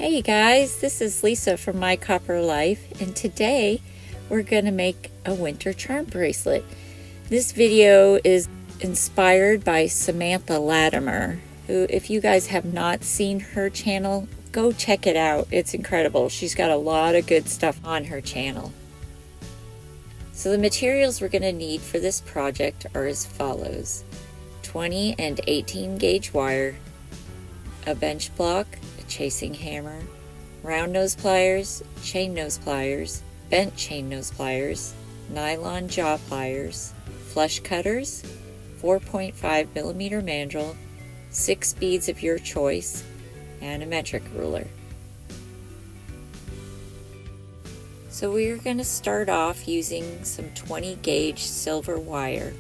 Hey guys, this is Lisa from My Copper Life, and today we're going to make a winter charm bracelet. This video is inspired by Samantha Latimer, who, if you guys have not seen her channel, go check it out. It's incredible. She's got a lot of good stuff on her channel. So the materials we're going to need for this project are as follows: 20 and 18 gauge wire, a bench block, chasing hammer, round nose pliers, chain nose pliers, bent chain nose pliers, nylon jaw pliers, flush cutters, 4.5 millimeter mandrel, 6 beads of your choice, and a metric ruler. So we're going to start off using some 20 gauge silver wire,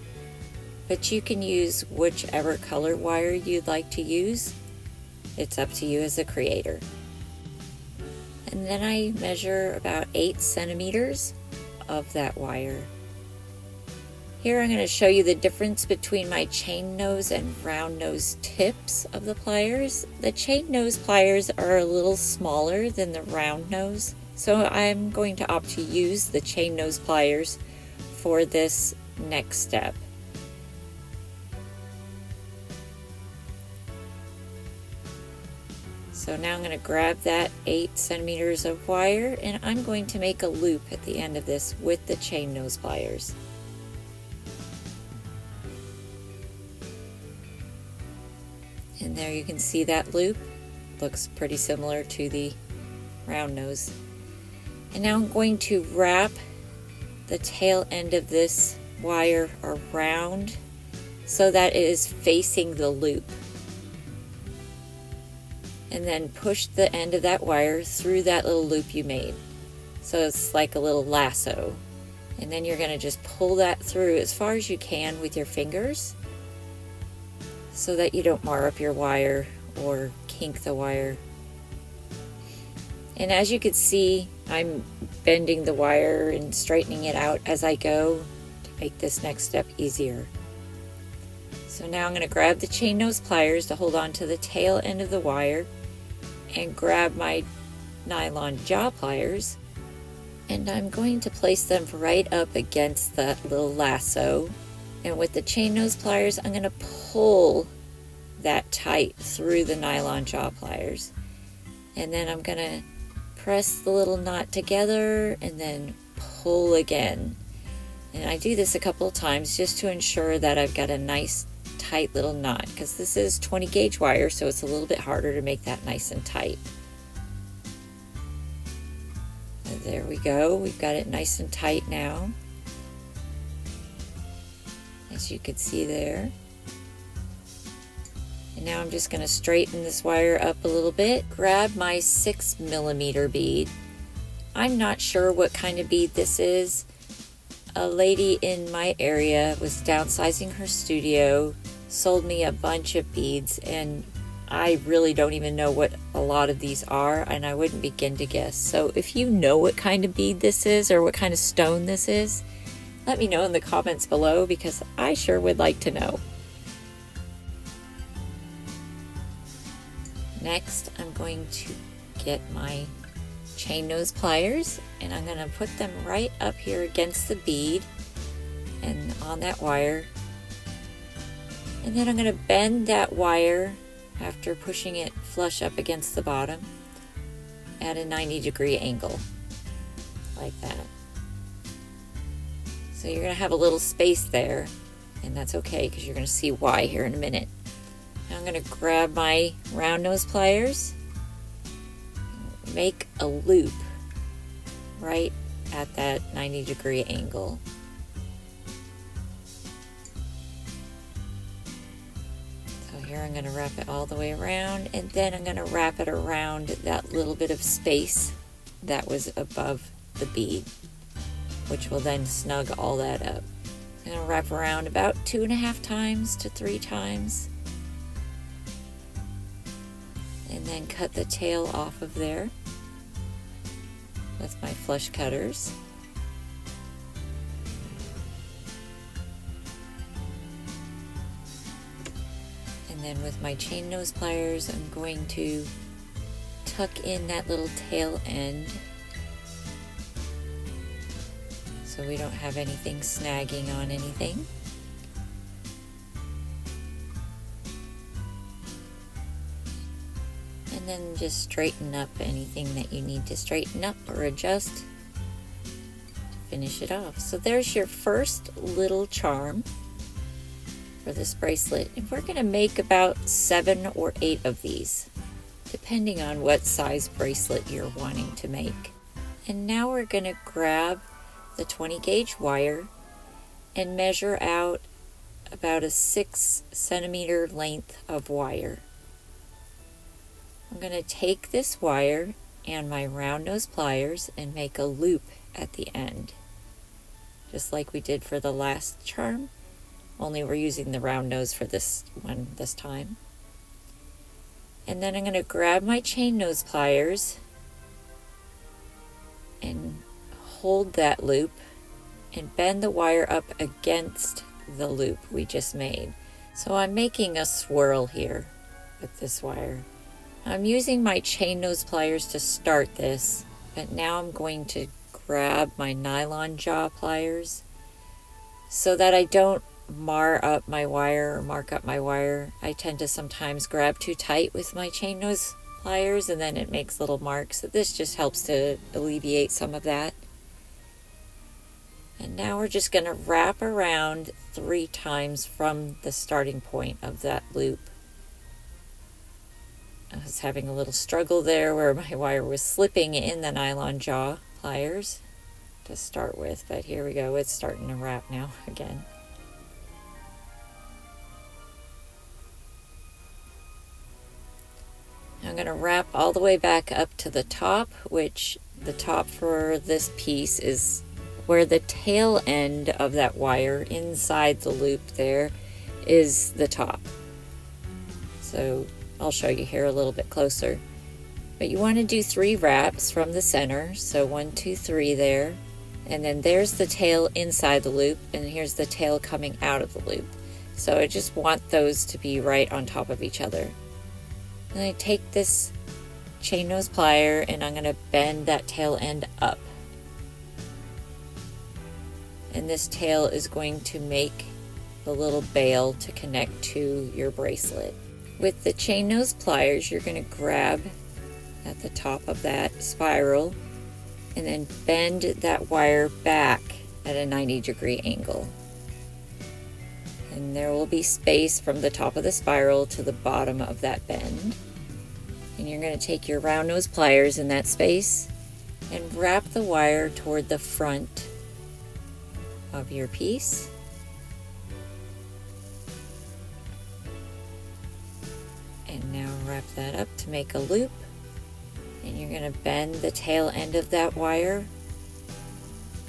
but you can use whichever color wire you'd like to use. It's up to you as a creator. And then I measure about 8 centimeters of that wire. Here I'm going to show you the difference between my chain nose and round nose tips of the pliers. The chain nose pliers are a little smaller than the round nose, so I'm going to opt to use the chain nose pliers for this next step. So now I'm going to grab that 8 centimeters of wire, and I'm going to make a loop at the end of this with the chain nose pliers. And there you can see that loop. Looks pretty similar to the round nose. And now I'm going to wrap the tail end of this wire around so that it is facing the loop. And then push the end of that wire through that little loop you made. So it's like a little lasso. And then you're going to just pull that through as far as you can with your fingers so that you don't mar up your wire or kink the wire. And as you can see, I'm bending the wire and straightening it out as I go to make this next step easier. So now I'm going to grab the chain nose pliers to hold on to the tail end of the wire, and grab my nylon jaw pliers, and I'm going to place them right up against that little lasso. And with the chain nose pliers, I'm going to pull that tight through the nylon jaw pliers. And then I'm going to press the little knot together and then pull again. And I do this a couple of times just to ensure that I've got a nice tight little knot, because this is 20 gauge wire, so it's a little bit harder to make that nice and tight. And there we go, we've got it nice and tight now, as you can see there. And now I'm just going to straighten this wire up a little bit. Grab my 6 millimeter bead. I'm not sure what kind of bead this is. A lady in my area was downsizing her studio, sold me a bunch of beads, and I really don't even know what a lot of these are, and I wouldn't begin to guess. So if you know what kind of bead this is or what kind of stone this is, let me know in the comments below, because I sure would like to know. Next, I'm going to get my chain nose pliers, and I'm going to put them right up here against the bead and on that wire. And then I'm going to bend that wire after pushing it flush up against the bottom at a 90-degree angle, like that. So you're going to have a little space there, and that's okay, because you're going to see why here in a minute. Now I'm going to grab my round nose pliers, make a loop right at that 90-degree angle. So here I'm going to wrap it all the way around, and then I'm going to wrap it around that little bit of space that was above the bead, which will then snug all that up. I'm going to wrap around about 2.5 times to 3 times. And then cut the tail off of there with my flush cutters. And then with my chain nose pliers, I'm going to tuck in that little tail end so we don't have anything snagging on anything. And then just straighten up anything that you need to straighten up or adjust to finish it off. So there's your first little charm for this bracelet. And we're going to make about 7 or 8 of these, depending on what size bracelet you're wanting to make. And now we're going to grab the 20 gauge wire and measure out about a 6 centimeter length of wire. I'm going to take this wire and my round nose pliers and make a loop at the end, just like we did for the last charm, only we're using the round nose for this one this time. And then I'm going to grab my chain nose pliers and hold that loop and bend the wire up against the loop we just made. So I'm making a swirl here with this wire. I'm using my chain nose pliers to start this, but now I'm going to grab my nylon jaw pliers so that I don't mar up my wire or mark up my wire. I tend to sometimes grab too tight with my chain nose pliers and then it makes little marks. So this just helps to alleviate some of that. And now we're just going to wrap around 3 times from the starting point of that loop. I was having a little struggle there where my wire was slipping in the nylon jaw pliers to start with, but here we go, it's starting to wrap now again. I'm going to wrap all the way back up to the top, which the top for this piece is where the tail end of that wire inside the loop there is the top. So I'll show you here a little bit closer. But you want to do 3 wraps from the center. So 1, 2, 3 there. And then there's the tail inside the loop, and here's the tail coming out of the loop. So I just want those to be right on top of each other. And I take this chain nose plier and I'm going to bend that tail end up. And this tail is going to make the little bail to connect to your bracelet. With the chain nose pliers, you're going to grab at the top of that spiral and then bend that wire back at a 90-degree angle. And there will be space from the top of the spiral to the bottom of that bend. And you're going to take your round nose pliers in that space and wrap the wire toward the front of your piece. And now wrap that up to make a loop. And you're going to bend the tail end of that wire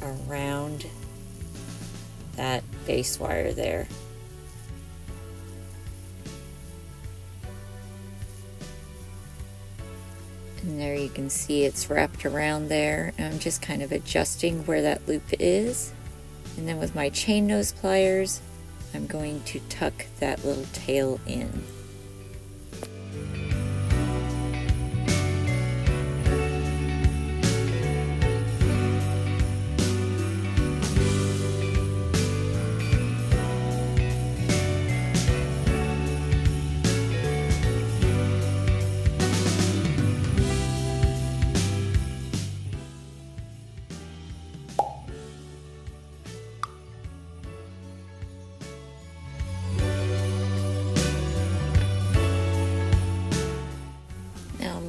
around that base wire there. And there you can see it's wrapped around there. And I'm just kind of adjusting where that loop is. And then with my chain nose pliers, I'm going to tuck that little tail in.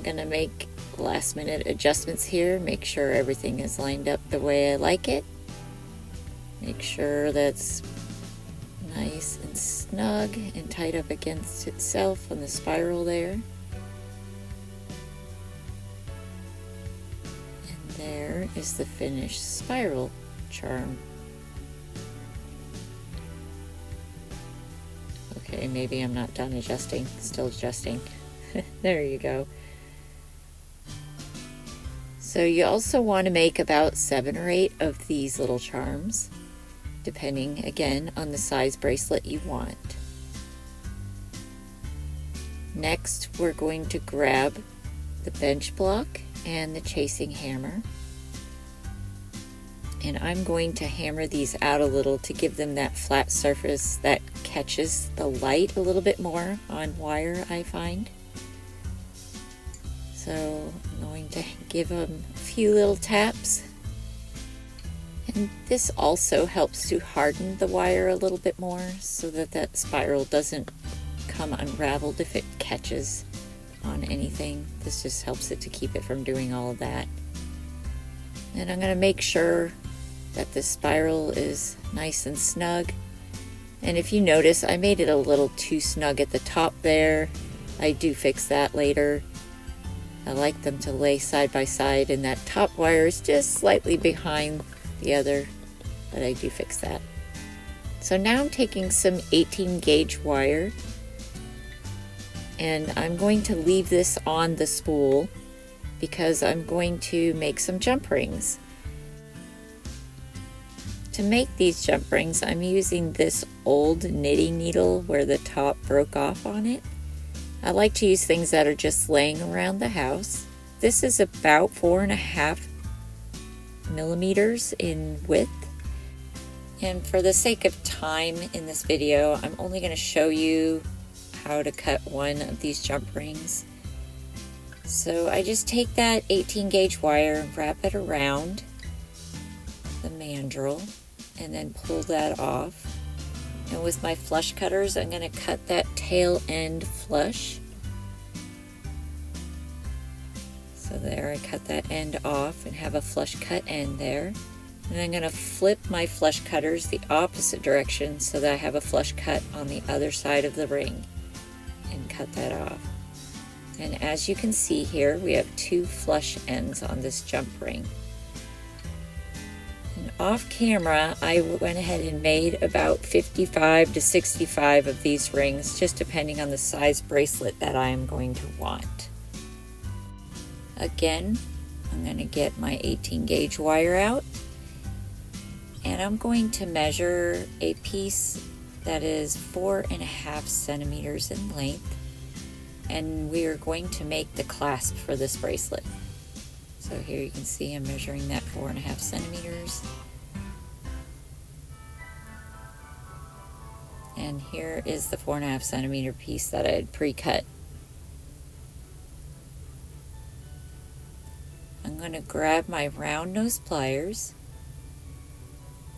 Going to make last minute adjustments here, make sure everything is lined up the way I like it, make sure that's nice and snug and tight up against itself on the spiral there. And there is the finished spiral charm. Okay, maybe I'm not done adjusting, still adjusting. There you go. So you also want to make about 7 or 8 of these little charms, depending again on the size bracelet you want. Next, we're going to grab the bench block and the chasing hammer. And I'm going to hammer these out a little to give them that flat surface that catches the light a little bit more on wire, I find. So I'm going to give them a few little taps. And this also helps to harden the wire a little bit more so that that spiral doesn't come unraveled if it catches on anything. This just helps it to keep it from doing all of that. And I'm going to make sure that this spiral is nice and snug. And if you notice, I made it a little too snug at the top there. I do fix that later. I like them to lay side by side, and that top wire is just slightly behind the other, but I do fix that. So now I'm taking some 18 gauge wire, and I'm going to leave this on the spool because I'm going to make some jump rings. To make these jump rings, I'm using this old knitting needle where the top broke off on it. I like to use things that are just laying around the house. This is about 4.5 millimeters in width. And for the sake of time in this video, I'm only going to show you how to cut one of these jump rings. So I just take that 18 gauge wire and wrap it around the mandrel and then pull that off. And with my flush cutters, I'm going to cut that tail end flush. So there, I cut that end off and have a flush cut end there. And I'm going to flip my flush cutters the opposite direction so that I have a flush cut on the other side of the ring and cut that off. And as you can see here, we have 2 flush ends on this jump ring. And off camera, I went ahead and made about 55 to 65 of these rings, just depending on the size bracelet that I am going to want. Again, I'm going to get my 18 gauge wire out, and I'm going to measure a piece that is 4.5 centimeters in length, and we are going to make the clasp for this bracelet. So here you can see I'm measuring that 4.5 centimeters. And here is the 4.5 centimeter piece that I had pre-cut. I'm going to grab my round nose pliers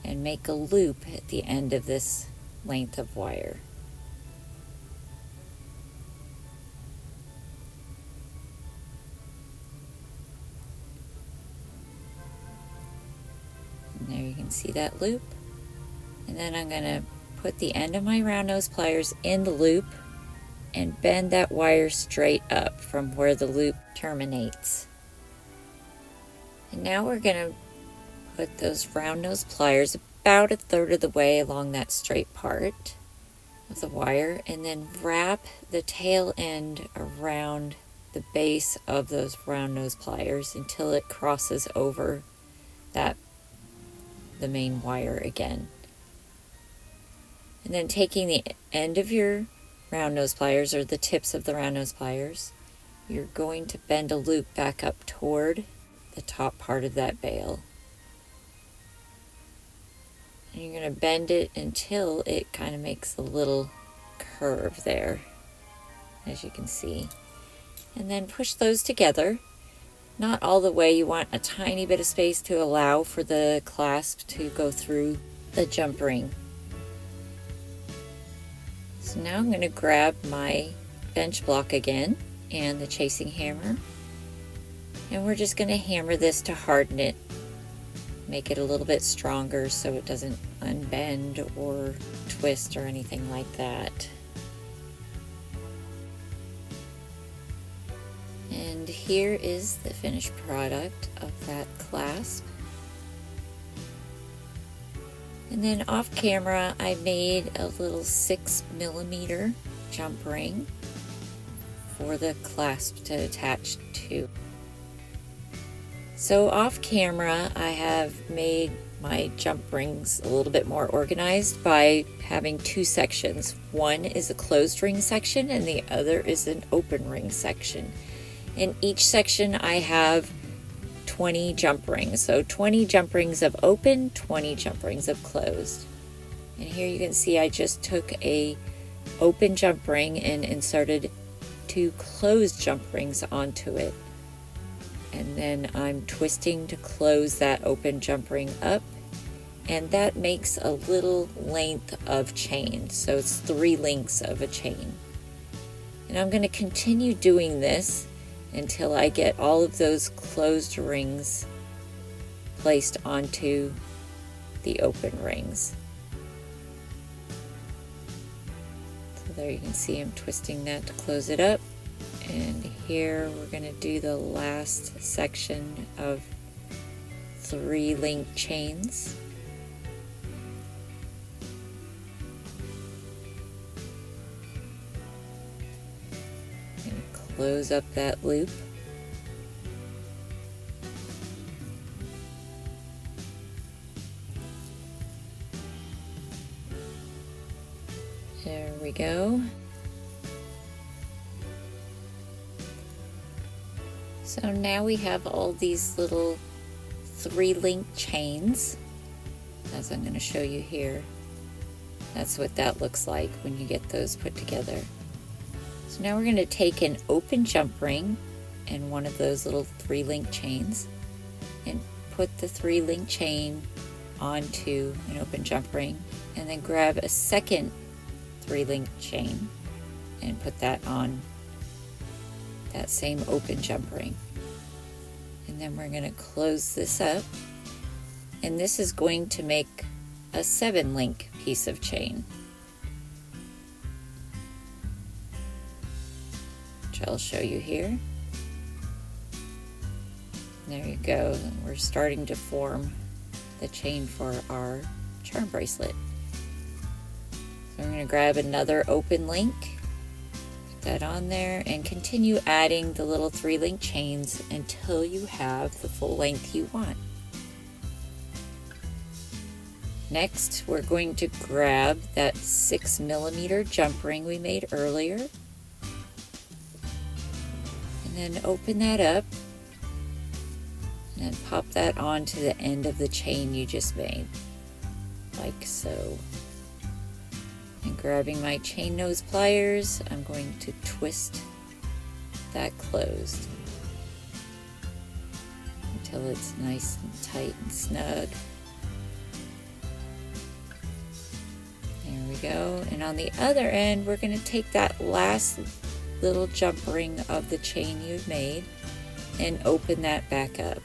and make a loop at the end of this length of wire. And there you can see that loop. And then I'm going to put the end of my round nose pliers in the loop and bend that wire straight up from where the loop terminates. And now we're going to put those round nose pliers about 1/3 of the way along that straight part of the wire, and then wrap the tail end around the base of those round nose pliers until it crosses over the main wire again. And then taking the end of your round nose pliers, or the tips of the round nose pliers, you're going to bend a loop back up toward the top part of that bail. And you're going to bend it until it kind of makes a little curve there, as you can see. And then push those together. Not all the way, you want a tiny bit of space to allow for the clasp to go through the jump ring. So now I'm going to grab my bench block again and the chasing hammer, and we're just going to hammer this to harden it, make it a little bit stronger so it doesn't unbend or twist or anything like that. And here is the finished product of that clasp. And then off camera, I made a little 6 millimeter jump ring for the clasp to attach to. So off camera, I have made my jump rings a little bit more organized by having 2 sections. One is a closed ring section and the other is an open ring section. In each section I have 20 jump rings. So 20 jump rings of open, 20 jump rings of closed. And here you can see I just took a open jump ring and inserted 2 closed jump rings onto it. And then I'm twisting to close that open jump ring up, and that makes a little length of chain. So it's 3 links of a chain. And I'm going to continue doing this until I get all of those closed rings placed onto the open rings. So there you can see I'm twisting that to close it up. And here we're going to do the last section of 3 link chains. Close up that loop. There we go. So now we have all these little 3 link chains, as I'm going to show you here. That's what that looks like when you get those put together. So now we're going to take an open jump ring and one of those little 3 link chains and put the 3 link chain onto an open jump ring, and then grab a second 3 link chain and put that on that same open jump ring. And then we're going to close this up, and this is going to make a 7 link piece of chain, which I'll show you here. There you go. We're starting to form the chain for our charm bracelet. So we're going to grab another open link, put that on there, and continue adding the little 3 link chains until you have the full length you want. Next, we're going to grab that 6mm jump ring we made earlier, and then open that up and then pop that onto the end of the chain you just made, like so. And grabbing my chain nose pliers, I'm going to twist that closed until it's nice and tight and snug. There we go. And on the other end, we're going to take that last little jump ring of the chain you've made and open that back up.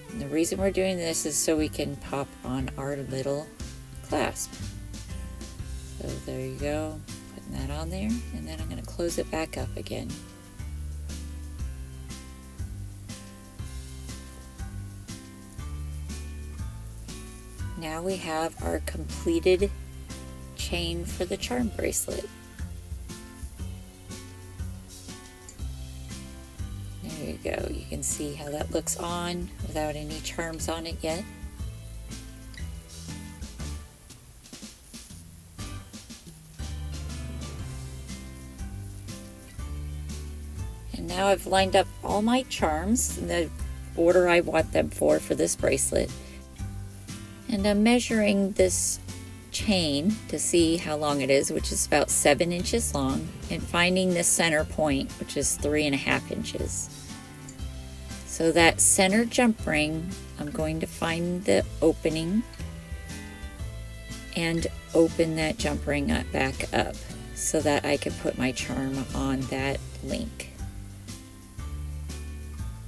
And the reason we're doing this is so we can pop on our little clasp. So there you go, putting that on there, and then I'm going to close it back up again. Now we have our completed chain for the charm bracelet. There you go. You can see how that looks on without any charms on it yet. And now I've lined up all my charms in the order I want them for this bracelet. And I'm measuring this chain to see how long it is, which is about 7 inches long, and finding the center point, which is 3.5 inches. So that center jump ring, I'm going to find the opening and open that jump ring back up so that I can put my charm on that link.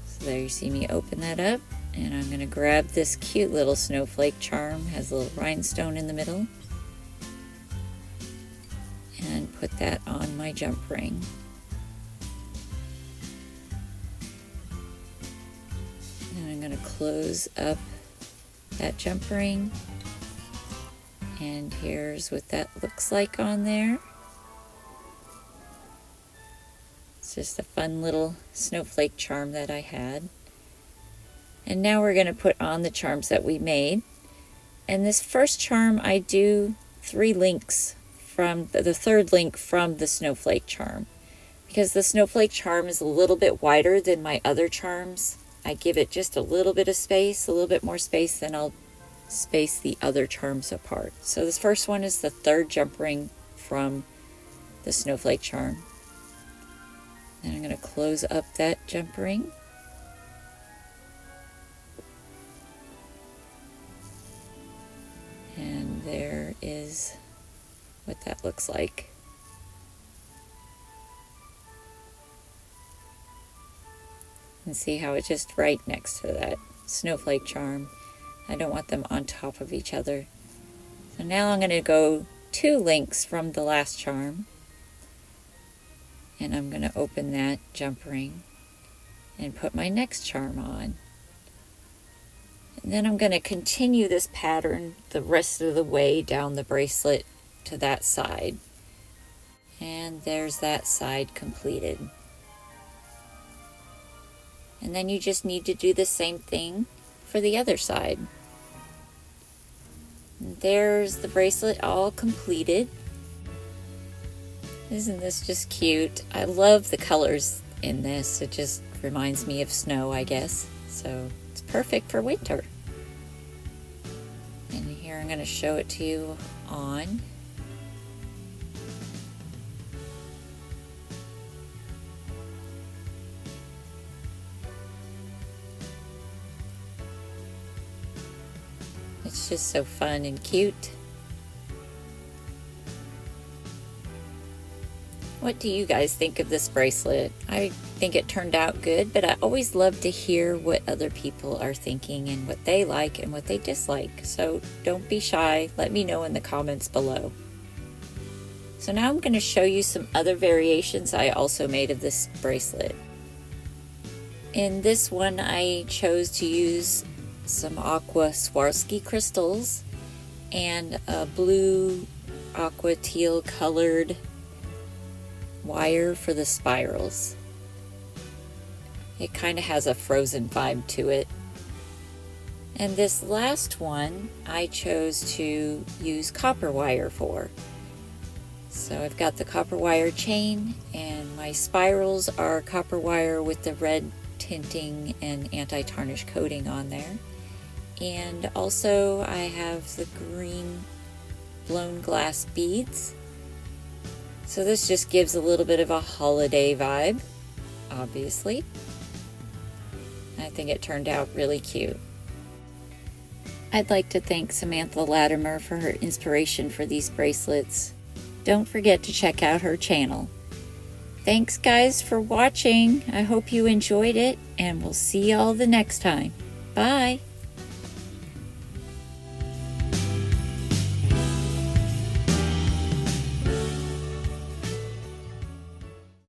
So there you see me open that up, and I'm going to grab this cute little snowflake charm, has a little rhinestone in the middle, and put that on my jump ring. And I'm going to close up that jump ring, and here's what that looks like on there. It's just a fun little snowflake charm that I had. And now we're going to put on the charms that we made. And this first charm, I do 3 links from the third link from the snowflake charm, Because the snowflake charm is a little bit wider than my other charms, I give it just a little bit of space, a little bit more space, than I'll space the other charms apart. So this first one is the third jump ring from the snowflake charm. And I'm going to close up that jump ring. And there is what that looks like. And see how it's just right next to that snowflake charm. I don't want them on top of each other. So now I'm going to go 2 links from the last charm. And I'm going to open that jump ring and put my next charm on. And then I'm going to continue this pattern the rest of the way down the bracelet to that side. And there's that side completed. And then you just need to do the same thing for the other side. And there's the bracelet all completed. Isn't this just cute? I love the colors in this. It just reminds me of snow, I guess. So it's perfect for winter. And here I'm going to show it to you on. It's just so fun and cute. What do you guys think of this bracelet? I think it turned out good, but I always love to hear what other people are thinking and what they like and what they dislike. So don't be shy. Let me know in the comments below. So now I'm going to show you some other variations I also made of this bracelet. In this one, I chose to use some aqua Swarovski crystals and a blue aqua teal colored wire for the spirals. It kind of has a frozen vibe to it. And this last one I chose to use copper wire for. So I've got the copper wire chain, and my spirals are copper wire with the red tinting and anti-tarnish coating on there. And also I have the green blown glass beads. So this just gives a little bit of a holiday vibe, obviously. I think it turned out really cute. I'd like to thank Samantha Latimer for her inspiration for these bracelets. Don't forget to check out her channel. Thanks guys for watching. I hope you enjoyed it, and we'll see y'all the next time. Bye!